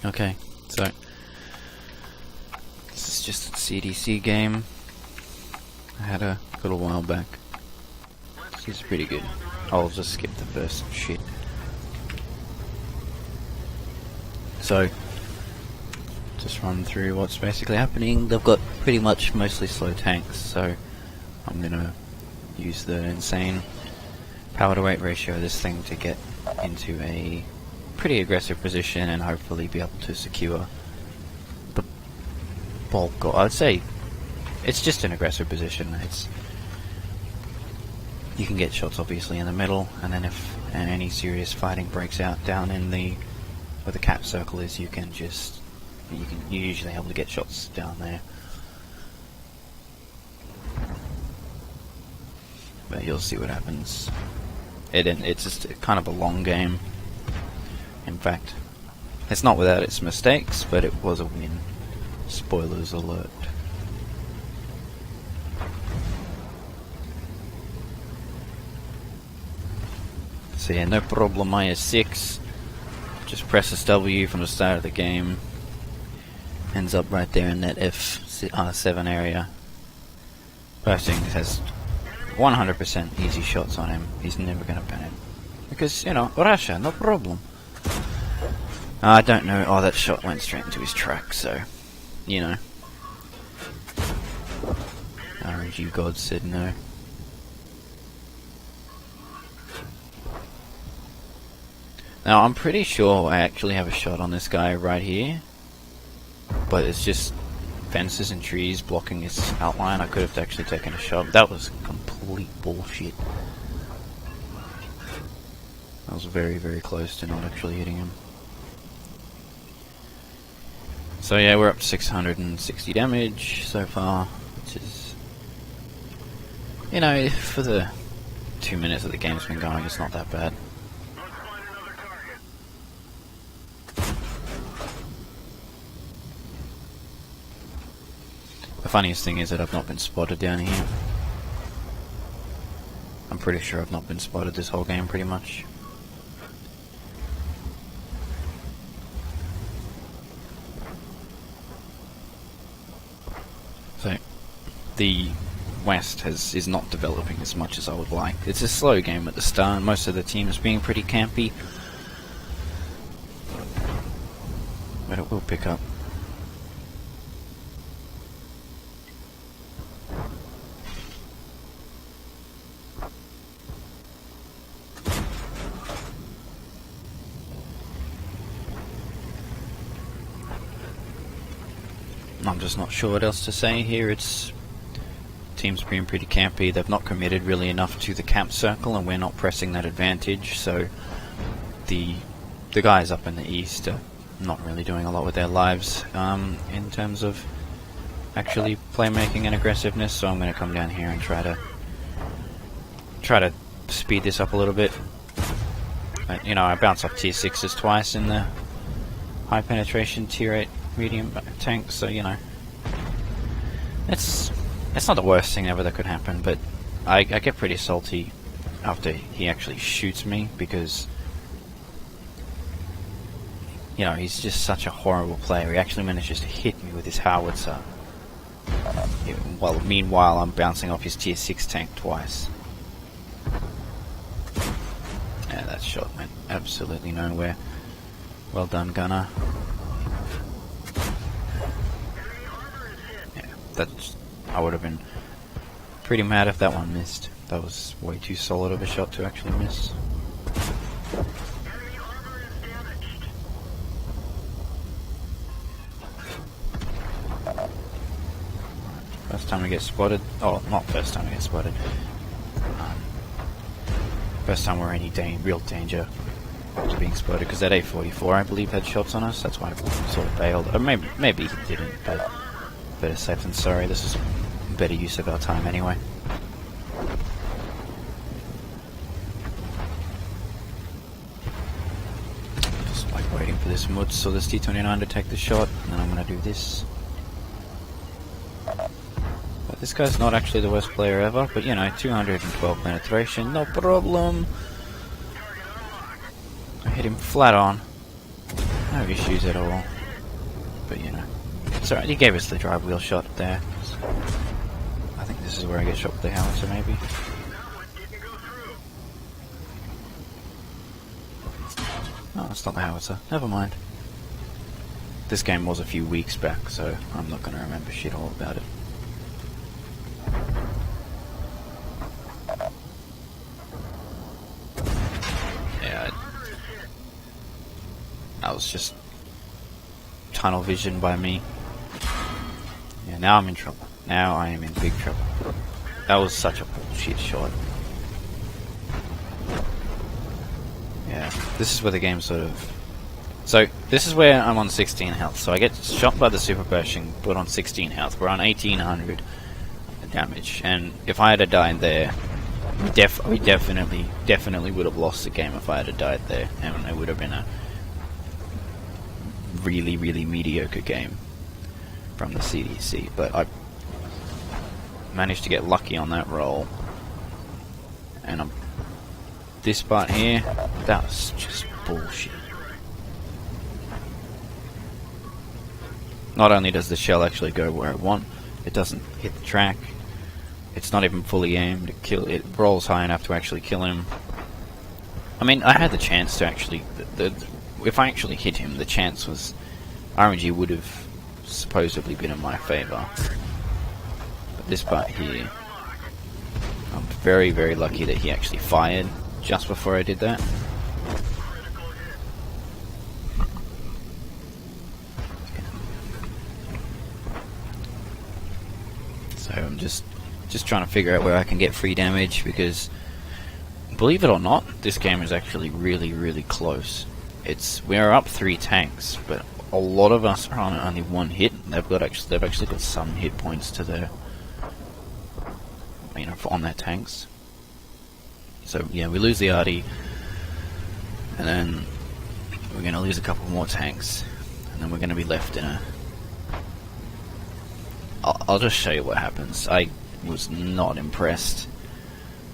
Okay, so this is just a CDC game I had a little while back. This is pretty good. I'll just skip the first shit. So, just run through what's basically happening. They've got pretty much mostly slow tanks, so I'm gonna use the insane power to weight ratio of this thing to get into a pretty aggressive position and hopefully be able to secure the bulk. Or I'd say it's just an aggressive position. You can get shots obviously in the middle, and then if any serious fighting breaks out down in where the cap circle is, you're usually able to get shots down there. But you'll see what happens. It's just kind of a long game. In fact, it's not without its mistakes, but it was a win. Spoilers alert. So yeah, no problema 6. Just press SW from the start of the game. Ends up right there in that F7 area. Bursting has 100% easy shots on him. He's never gonna panic. Because, you know, Russia, no problem. I don't know. Oh, that shot went straight into his track, so, you know. RNG God said no. Now, I'm pretty sure I actually have a shot on this guy right here. But it's just fences and trees blocking his outline. I could have actually taken a shot. That was complete bullshit. I was very, very close to not actually hitting him. So yeah, we're up to 660 damage so far, which is, you know, for the 2 minutes that the game's been going, it's not that bad. The funniest thing is that I've not been spotted down here. I'm pretty sure I've not been spotted this whole game, pretty much. So, the West is not developing as much as I would like. It's a slow game at the start, most of the teams being pretty campy. But it will pick up. I'm just not sure what else to say here. It's teams being pretty campy. They've not committed really enough to the camp circle, and we're not pressing that advantage. So the guys up in the east are not really doing a lot with their lives in terms of actually playmaking and aggressiveness. So I'm going to come down here and try to speed this up a little bit. But, you know, I bounce off tier 6s twice in the high penetration tier 8 medium tank, so you know, it's not the worst thing ever that could happen. But I get pretty salty after he actually shoots me, because, you know, he's just such a horrible player. He actually manages to hit me with his howitzer, well, meanwhile I'm bouncing off his tier 6 tank twice. Yeah, that shot went absolutely nowhere. Well done, gunner. I would have been pretty mad if that one missed. That was way too solid of a shot to actually miss. First time we get spotted. Oh, not first time we get spotted. First time we're in any real danger of being spotted, because that A44, I believe, had shots on us. That's why I sort of bailed. Or maybe he didn't, but better safe than sorry. This is a better use of our time anyway. Just like waiting for this Mutz or this T29 to take the shot, and then I'm going to do this. But this guy's not actually the worst player ever, but you know, 212 penetration, no problem. I hit him flat on. No issues at all. But you know, it's alright. He gave us the drive wheel shot there. So I think this is where I get shot with the howitzer, maybe. Oh, it's not the howitzer. Never mind. This game was a few weeks back, so I'm not going to remember shit all about it. Yeah, that was just tunnel vision by me. Yeah, now I'm in trouble. Now I am in big trouble. That was such a bullshit shot. Yeah, this is where the game sort of... So, this is where I'm on 16 health. So I get shot by the super Pershing, put on 16 health. We're on 1800 damage. And if I had died there, we definitely would have lost the game if I had died there. And it would have been a really, really mediocre game from the CDC. But I managed to get lucky on that roll. And this part here, that was just bullshit. Not only does the shell actually go where I want, it doesn't hit the track. It's not even fully aimed. It rolls high enough to actually kill him. I mean, I had the chance to actually... if I actually hit him, the chance was... RNG would have supposedly been in my favour. But this part here... I'm very, very lucky that he actually fired just before I did that. So I'm just trying to figure out where I can get free damage, because believe it or not, this game is actually really, really close. We're up 3 tanks, but a lot of us are on only 1 hit. They've actually got some hit points to their, you know, on their tanks. So yeah, we lose the RD, and then we're going to lose a couple more tanks, and then we're going to be left in a... I'll just show you what happens. I was not impressed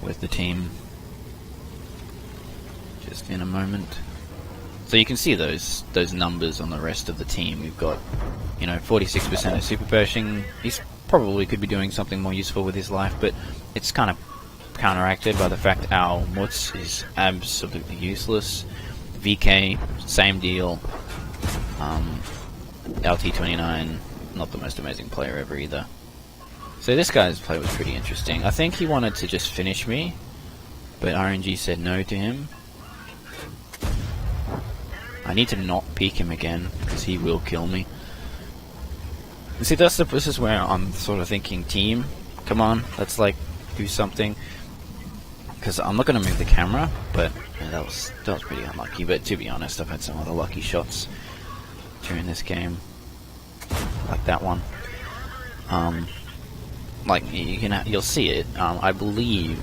with the team. Just in a moment. So you can see those numbers on the rest of the team. We've got, you know, 46% of super Pershing. He's probably could be doing something more useful with his life, but it's kind of counteracted by the fact our Mutz is absolutely useless. VK, same deal. Our T29, not the most amazing player ever either. So this guy's play was pretty interesting. I think he wanted to just finish me, but RNG said no to him. I need to not peek him again, because he will kill me. You see, this is where I'm sort of thinking, team, come on, let's like do something. Because I'm not going to move the camera, but yeah, that was pretty unlucky. But to be honest, I've had some other lucky shots during this game, like that one. Like you'll see it. I believe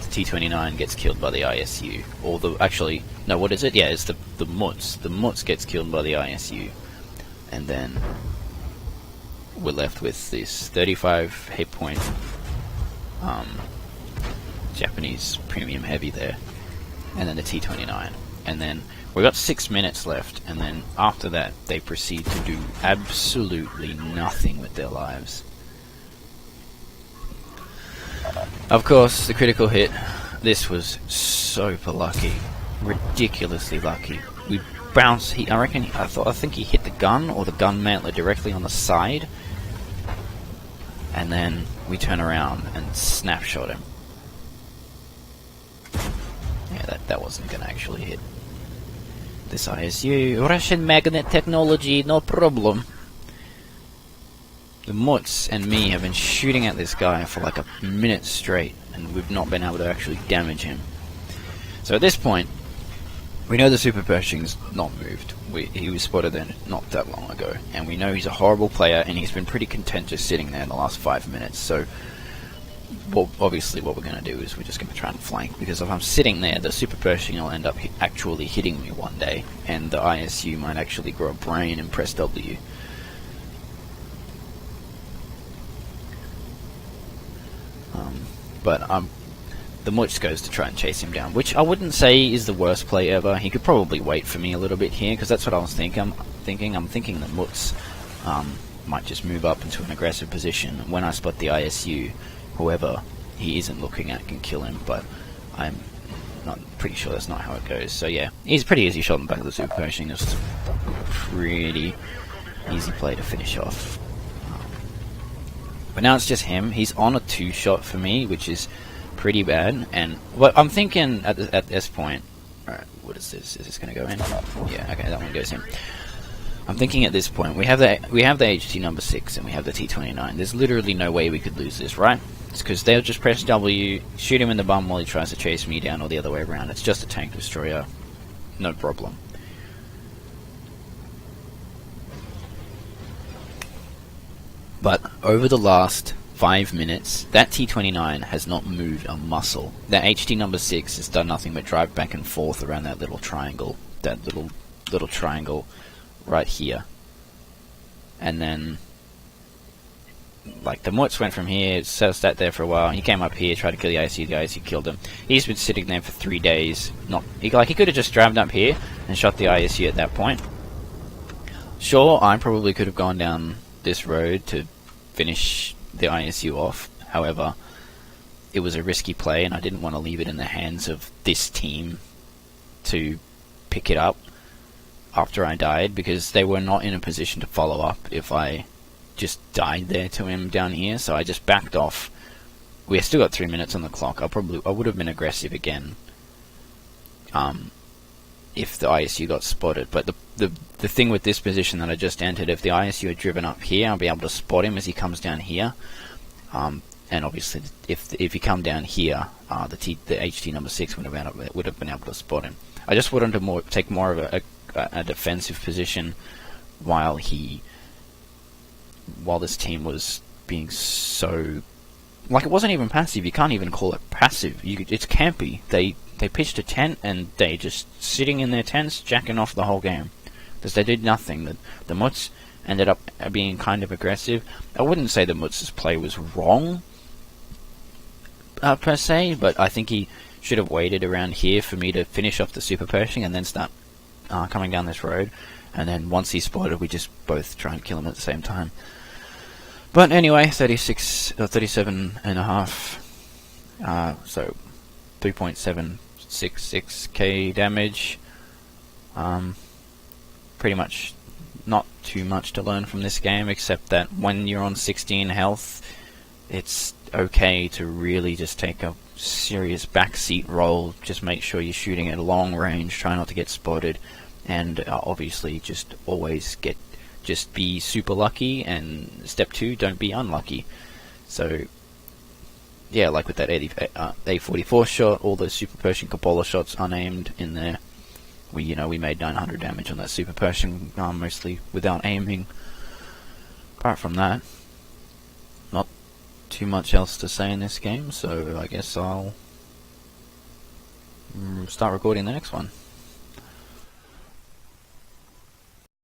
the T29 gets killed by the ISU, or actually no, what is it? Yeah, it's the Mutz. The Mutz gets killed by the ISU, and then we're left with this 35 hit point Japanese premium heavy there, and then the T29, and then we got 6 minutes left, and then after that they proceed to do absolutely nothing with their lives. Of course, the critical hit. This was super lucky, ridiculously lucky. We bounced. I think he hit the gun or the gun mantler directly on the side, and then we turn around and snapshot him. Yeah, that wasn't gonna actually hit. This ISU, Russian magnet technology, no problem. The Mutz and me have been shooting at this guy for like a minute straight, and we've not been able to actually damage him. So at this point, we know the Super Pershing's not moved. He was spotted there not that long ago, and we know he's a horrible player, and he's been pretty content just sitting there in the last 5 minutes. So, well, obviously what we're going to do is we're just going to try and flank, because if I'm sitting there, the Super Pershing will end up actually hitting me one day, and the ISU might actually grow a brain and press W. But the Mutz goes to try and chase him down, which I wouldn't say is the worst play ever. He could probably wait for me a little bit here, because that's what I was thinking. I'm thinking that Mutz might just move up into an aggressive position. When I spot the ISU, whoever he isn't looking at can kill him, but I'm not pretty sure that's not how it goes. So yeah, he's a pretty easy shot in the back of the super potion. Just pretty easy play to finish off. But now it's just him. He's on a 2-shot for me, which is pretty bad. And what I'm thinking at this point, alright, what is this? Is this going to go in? Yeah, okay, that one goes in. I'm thinking at this point, we have the HT number 6 and we have the T29. There's literally no way we could lose this, right? It's because they'll just press W, shoot him in the bum while he tries to chase me down, or the other way around. It's just a tank destroyer, no problem. But over the last 5 minutes, that T29 has not moved a muscle. That HT number 6 has done nothing but drive back and forth around that little triangle. That little triangle right here. And then, like, the Mutz went from here, sat there for a while. He came up here, tried to kill the ISU killed him. He's been sitting there for 3 days. He could have just driven up here and shot the ISU at that point. Sure, I probably could have gone down this road to finish the ISU off. However, it was a risky play and I didn't want to leave it in the hands of this team to pick it up after I died, because they were not in a position to follow up if I just died there to him down here. So I just backed off. We still got 3 minutes on the clock. I would have been aggressive again if the ISU got spotted. But the thing with this position that I just entered, if the ISU had driven up here, I'll be able to spot him as he comes down here. And obviously, if he come down here, the HT number 6 would have been able to spot him. I just wanted to take more of a defensive position while this team was being so, like, it wasn't even passive. You can't even call it passive. It's campy. They pitched a tent and they just sitting in their tents, jacking off the whole game, because they did nothing. The Mutz ended up being kind of aggressive. I wouldn't say the Mutz's play was wrong per se, but I think he should have waited around here for me to finish off the super Pershing and then start coming down this road. And then once he's spotted, we just both try and kill him at the same time. But anyway, 37.5. So 3.766k damage. Pretty much not too much to learn from this game, except that when you're on 16 health, it's okay to really just take a serious backseat role. Just make sure you're shooting at a long range, try not to get spotted, and obviously just always be super lucky, and step 2, don't be unlucky. So yeah, like with that A44 shot, all those super Pershing Cupola shots unaimed in there, we made 900 damage on that super Pershing, mostly without aiming. Apart from that, not too much else to say in this game, so I guess I'll start recording the next one.